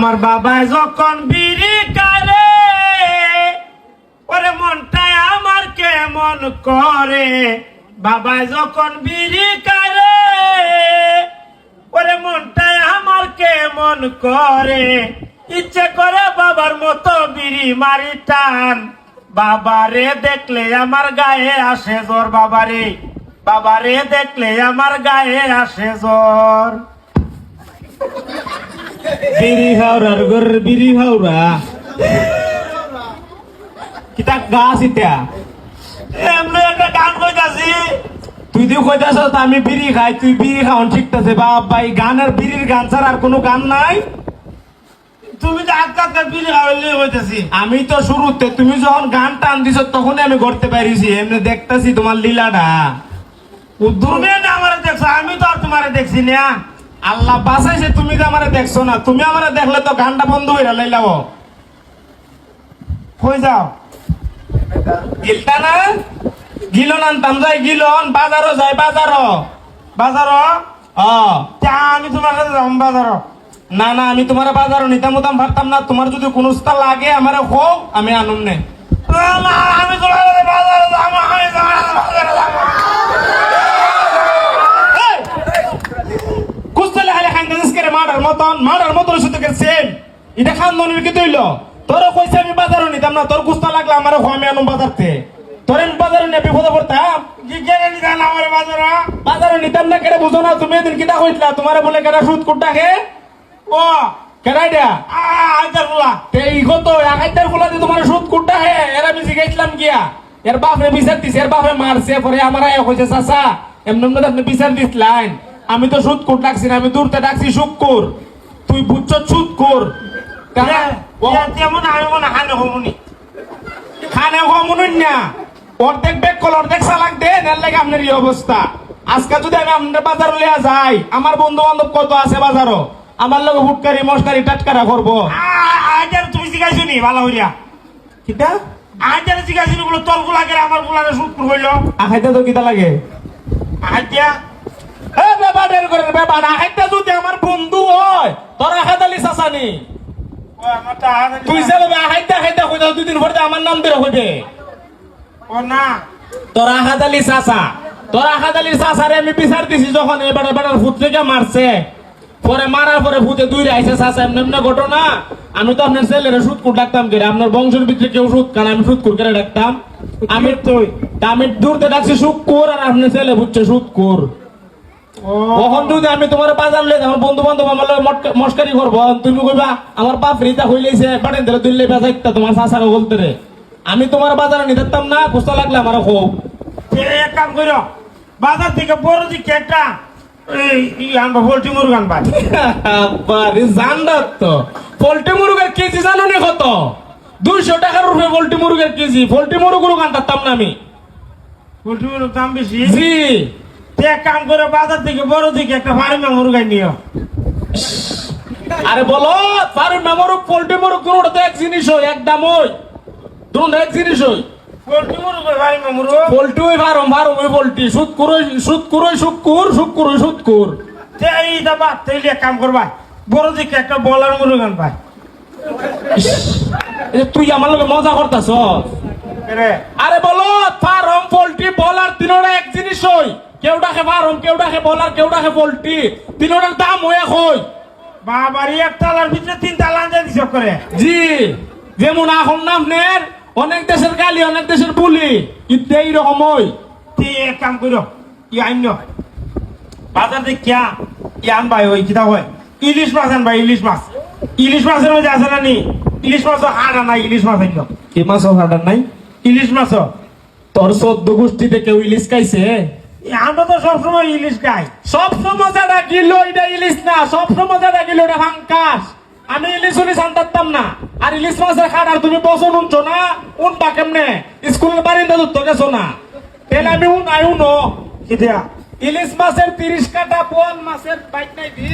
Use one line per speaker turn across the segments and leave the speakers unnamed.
আমার বাবাই যখন বিড়ি কারে ওরে মনটাই আমার কেমন করে, বাবাই যখন বিড়ি কারে ওরে মনটাই আমার কেমন করে, ইচ্ছে করে বাবার মতো বিড়ি মারি টান, বাবারে দেখলে আমার গায়ে আসে জ্বর, বাবারে দেখলে আমার গায়ে আসে জ্বর।
বিড়ি খাওয়ার ঘর বিড়ি খাওয়া কিতা গাছ ইটা
এমনি একটা গান কইতাছি।
তুই তুই কইতাছ আমি বিড়ি খাই, তুই বিড়ি খাওয়ান শিখতেছে বাবা। এই গানের বিড়ির গান ছাড়া আর কোনো গান নাই।
তুমি তো আজকাল বিড়ি খাওয়াইলে হইতেছি।
আমি তো শুরুতে তুমি যখন গান টান দিছ তখনই আমি করতে পারিছি। এমনি দেখতেছি তোমার লীলাটা।
তুমি না আমারে দেখছো, আমি তো আর তোমারে দেখছি না।
আল্লাহ বাঁচাইছে, তুমি তো আমারে দেখছো না। তুমি আমারে দেখলে তো গানটা বন্ধ হইরা লাইলাম।
কই যাও?
গিলতা না গিলন আনতাম যাই, গিলন বাজারও যাই,
বাজারও
তা
আমি তোমার কাছে যাবো বাজারও।
না না, আমি তোমার বাজারও নিতাম উতাম পারতাম না। তোমার যদি কোনো স্থান লাগে আমার হোক, আমি আনুন নে।
না, আমি তোমার কাছে বাজারে যাবো, আমি তোমার কাছে বাজারে যাবো।
কুস্তালে খালি খাইতেছিস করে মার্ডার মতন শুধু সেম। এটা খান মনের কি তৈল তোর কইছে আমি বাজারও নিতাম না। তোর কুস্তা লাগলে আমার আমি আনুম বাজারতে। তোর আমি বাজারে নিয়ে বিপদে পড়তাম।
কি কেন নিতাম আমার
বাজারে নিতাম না কেটে বুঝো না। তুমি এদিন কিনা কইতলা তোমার বলে কেটা সুদ কুটাকে
ও
কেটাই দিয়া
আইতার গুলা
এই কত আগাইতার গুলা দিয়ে তোমার সুদ কুটা হে। এর আমি জিগাইছিলাম গিয়া, এর বাপরে বিচার দিছে, এর বাপে মারছে। পরে আমার কইছে চাচা এমন আপনি বিচার দিছিলেন। আমি তো সুদ কুট ডাকছি না, আমি দূরতে ডাকছি শুক্কুর। তুই বুঝছ সুদ কর
যেমন আমি মনে হানে হমুনি
খানে মনুন না। অর্ধেক বেগ কল অর্ধেক চালাক দেন, এর লাগে আপনার এই অবস্থা। আজকে যদি আমি আপনার বাজার লিয়া যাই, আমার বন্ধু বান্ধব কত আছে বাজারও, আমার লগে হুটকারি মস্কারি টাটকারা করবো।
আইতার তুমি শিখাইছো নি ভালো হইয়া?
কিতা
আইতার শিখাইছো নি? বলো তোর গুলা করে আমার গুলারে সুদ করে হইল।
আখাইতে তো কিতা লাগে?
আইতিয়া
যদি আমার বন্ধু হয় তোর আহাদালি চাচানি তুই যাবে আহাইতে আহাইতে কইতা দুদিন পরে আমার নাম বের হইবে।
ও না,
তোর আহাদালি চাচা, তোর আহাদালি চাচারে আমি বিচার দিছি যখন এবার বেটার ভূত থেকে মারছে। পরে মারার পরে ভূতে দুই আইছে চাচা এমনি এমনি ঘটনা। আমি তো আপনার ছেলেরা সুদ কুট ডাকতাম করে, আপনার বংশের ভিতরে কেউ সুদ কারণ আমি সুদ কুট করে ডাকতাম। আমি দূরতে ডাকছি শুক্কুর, আর আপনার ছেলে বুঝছে সুদকুর। কখন যদি আমি তোমার বাজার লই আমার বন্ধু বান্ধব আমার মস্কারি করবো, তুমি কইবা আমার বাপ রিতা হইলেছে পাটেন ধরে দুইলে বেজাইতা তোমার চাচারে বলতে রে। আমি তোমার বাজারে নিতাম না, কুস্তা লাগলে আমার খুব।
এক কাম করো, বাজার থেকে বড় দিকে একটা পোল্ট্রি মুরগান পাই।
জানডার তো পোল্ট্রি মুরগের কেজি জানো নি কত? 200 টাকার উপরে পোল্ট্রি মুরগের কেজি। পোল্ট্রি মুরগুলো আনতাম না আমি।
পোল্ট্রি মুরগ দাম বেশি?
জি।
এক কাম করে বাজার থেকে বড় দিকে একটা ফার্মে মুরগাই নিও।
আরে বলো ফার্মে মুরগ পোল্ট্রি মুরগ দুটো তো এক জিনিস হয়, এক দাম হয়, দুটো এক জিনিস হয়।
পোল্ট্রি মুরগ ফার্মে মুরগ
পোল্ট্রি ওই ফার্ম ওই পোল্ট্রি সুদকুর।
এই দাবা তাইলে এক কাম করবা, বড় দিকে একটা বলার মুরগান পাই।
তুই আমার লগে মজা করতাছ? আরে বলো ফার্ম পোল্ট্রি বলার তিনোটা এক জিনিস হয়। কেউ ডাকে ফার্ম, কেউ ডাকে বলার, কেউ ডাকে পোল্ট্রি। তিনোটার দাম হয়ে হয়।
বাবারি এক তালার ভিতরে 3 তালা আনতে দিছ করে।
জি, যেমন এখন নামনের অনেক দেশের গালি, অনেক দেশের বুলি, কিন্তু এইরকম হয়।
তুই এক কাম করো, আইন বাজার দেখিয়া আন ভাই ওই কিতা হয় ইলিশ মাছ আন ভাই। ইলিশ মাছের মধ্যে আছে না নি? ইলিশ মাছ হাড়া নাই, ইলিশ মাছ আইন।
কি মাছ হাডার নাই?
ইলিশ মাছ
তোর 14 গোষ্ঠীতে কেউ ইলিশ খাইছে?
আমরা তো সবসময় ইলিশ খাই।
সবসময় যেটা কিলো এটা ইলিশ না, সবসময় যেটা কিলো এটা ফাঙ্কাস। আমি ইলিশ উলিশ আনতাম না। আর ইলিশ মাছের খাটার তুমি বসন উনছো না, উনবা কেমনে? স্কুলের বারিন্দা তো গেছো না, তাহলে আমি উনো
কিতা
ইলিশ মাছের 30 কাটা, বোয়াল মাছের বাইক নাই দি।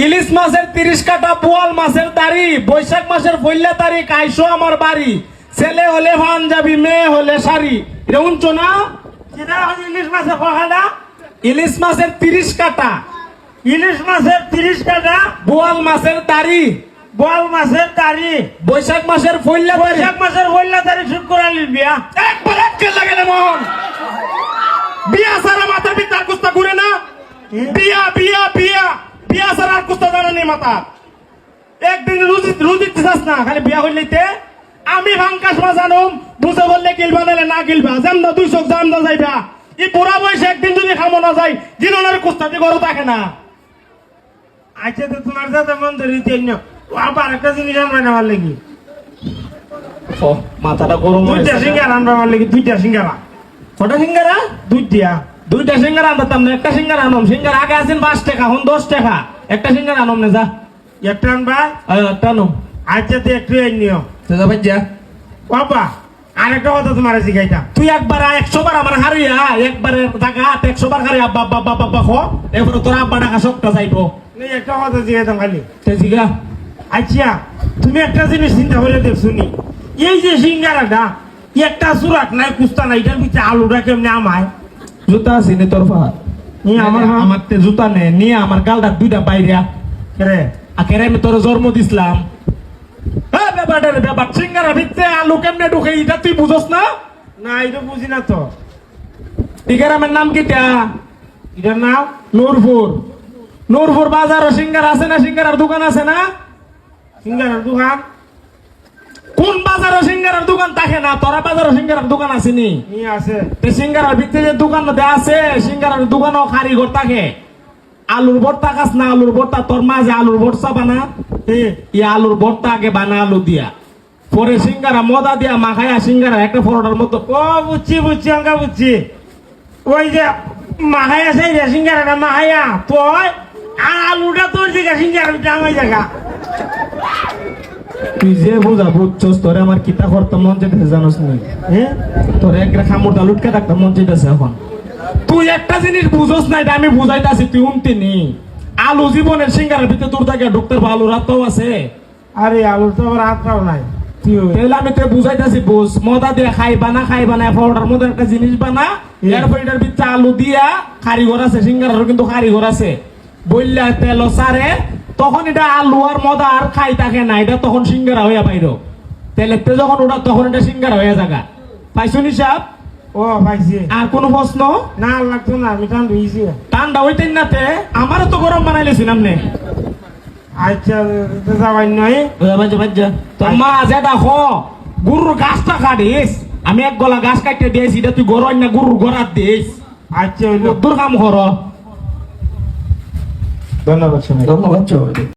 ইলিশ মাছের 30 কাটা, বোয়াল মাছের দাড়ি, বৈশাখ মাসের 1 তারিখ আইসো আমার বাড়ি। ছেলে হলে পাঞ্জাবি, মেয়ে হলে শাড়ি। এটা উনছো না?
ইলিশ মাছের কখানা?
ইলিশ মাছের 30 কাটা,
ইলিশ মাছের 30 কাটা,
বোয়াল মাছের দাড়ি,
বোয়াল মাছের দাড়ি,
বৈশাখ মাসের ফইল্লা দাড়ি,
বৈশাখ মাসের হইলা দাড়ি শুট করালির বিয়া।
একবার এককে লাগে না মোহন। বিয়া সারা মাথার ভিতর কুস্তা ঘুরে না, বিয়া বিয়া বিয়া বিয়া সারা আর কুস্তা জানা নেই মাথা। একদিন রুজি দিছাস না, খালি বিয়া হইলেইতে আমি ভাঙ্কাস মাছ আনুম, বুঝে বললে গিলবা নাইলে না গিলবা, জামদা 200 জামদা যাইবা। এই বুড়া বয়সে একদিন যদি খামো না যাই, জীবনের কুস্তাতে গরু থাকে না।
আচ্ছা তো তোমার সাথে মন ধরি জন্য আবার একটা জিনিস আনবে না আমার লাগি,
ও মাথাটা গরম হয়ে
দুইটা সিঙ্গারা আনবে আমার লাগি, দুইটা সিঙ্গারা।
কটা সিঙ্গারা?
দুইটা
সিঙ্গারা আনতাম না, একটা সিঙ্গারা আনম। সিঙ্গারা আগে আছেন 5 টাকা, এখন 10 টাকা। একটা সিঙ্গারা আনম না, যা
একটা আনবা।
একটা আনম।
আচ্ছা তো একটু নিও
যা ভাই যা।
বাবা। আরেকটা কথা তোমার শিখাইতাম,
তুই একবার 100 বার আমার হারিয়া, একবারে টাকা 100 বার হারিয়া আব্বা আব্বা আব্বা আব্বা খো, এরপরে তোর আব্বা টাকা সবটা যাইবো।
এই একটা কথা শিখাইতাম খালি।
তে জিগা
আচ্ছা তুমি একটা জিনিস চিন্তা করে দেখছো নি, এই যে সিঙ্গারাটা একটা সুরাক নাই, কুস্তা নাই, এটার ভিতরে আলুটা কেমনে আমায়?
জুতা আছে নি তোর পা?
নি আমার
আমার তে জুতা নে নিয়ে আমার গালটা দুইটা বাইরে
রে
আখেরে আমি তোর জন্ম দিছিলাম। ব্যাপার সিঙ্গারা ভিতরে আলু কেমনে ঢুকে এটা তুই বুঝস না?
না এটা বুঝি না তো।
গ্রামের নাম কিটা?
এটার নাম
নূরপুর। নূরপুর বাজার সিঙ্গারা আছে না? সিঙ্গারার দোকান আছে না?
সিঙ্গারার দোকান
কোন বাজার সিঙ্গারার দোকান থাকে না? তোরা বাজার সিঙ্গারার দোকান আছে নি?
আছে।
সিঙ্গারার ভিতরে যে দোকান আছে, সিঙ্গারার দোকানও কারিগর থাকে। আলুর ভর্তা খাস না? আলুর ভর্তা তোর মা যে আলুর ভর্তা বানা, এই আলুর ভর্তা আগে বানা আলু দিয়া, পরে সিঙ্গারা মদা দিয়া মাখায়া সিঙ্গারা একটা পরোটার মতো।
ও বুঝছি বুঝছি, অঙ্কা বুঝছি। ওই যে মাহাই আছে সিঙ্গারাটা মাহাইয়া তুই আর আলুটা তোর জায়গা, সিঙ্গারাটা আমার জায়গা।
তুই যে বুঝা বুঝছস, তোরে আমার কিতা করতে মন চাইতেছে জানোস নি?
হ্যাঁ
তোর একটা খামুরটা লুটকে থাকতে মন চাইতেছে এখন। তুই একটা জিনিস বুঝোস না, এটা আমি বুঝাইতেছি, তুই উনতি নি। আলু জীবনের সিঙ্গারের ভিতরে তোর থাকে ঢুকতে আলু রাতও আছে।
আরে আলুর তো আবার হাত পাও নাই।
তাহলে আমি তোর বুঝাইতেছি, বুঝ। মদা দিয়ে খাই বানা পরোটার মধ্যে একটা জিনিস বানা, এরপর এটার ভিতরে আলু দিয়া কারিগর আছে, সিঙ্গারের কিন্তু কারিগর আছে, বললা তেল সারে, তখন এটা আলু আর মদা আর খাই থাকে না, এটা তখন সিঙ্গারা হইয়া বাইর। তেলেতে যখন ওটা তখন এটা সিঙ্গারা হইয়া জায়গা। পাইছো নিসাব?
ও পাইছি।
আর কোন প্রশ্ন?
না লাগতো না, আমি ঠান্ডা হয়েছি।
ঠান্ডা হইতেন না তে, আমারও তো গরম বানাইলেছি নামনে।
আচ্ছা যাবাই নয়।
তোর মা যেটা হ গরুর গাছটা কাটিস, আমি এক গলা গাছ কাটতে দিয়েছি, এটা তুই গরম না গরুর গড়াত দিস।
আচ্ছা হইলো।
তোর কাম কর।
ধন্যবাদ।
ধন্যবাদ।